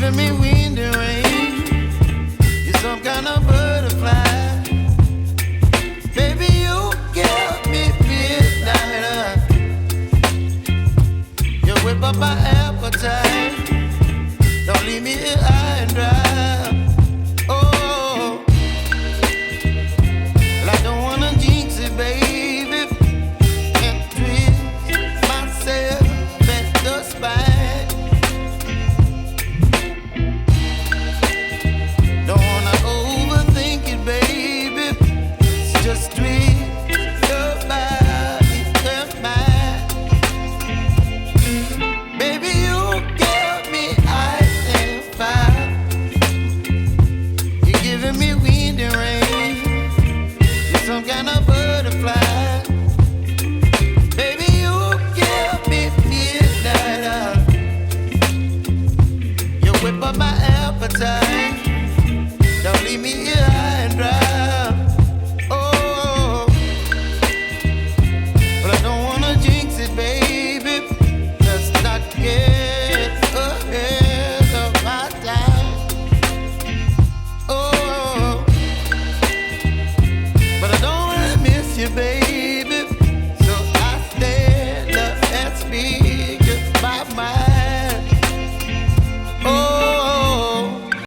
giving me wind and rain. You're some kind of butterfly. Baby, you give me midnight. You whip up my appetite. Don't leave me here high and dry. Oh, well, I don't wanna jinx it, baby. Can't twist myself at the spine. Don't wanna overthink it, baby. It's just twist your body and mine. Baby, you give me ice and fire. You're giving me wind and rain. You're some kind of butterfly. Baby, you give me midnight. You whip up my appetite. Don't leave me here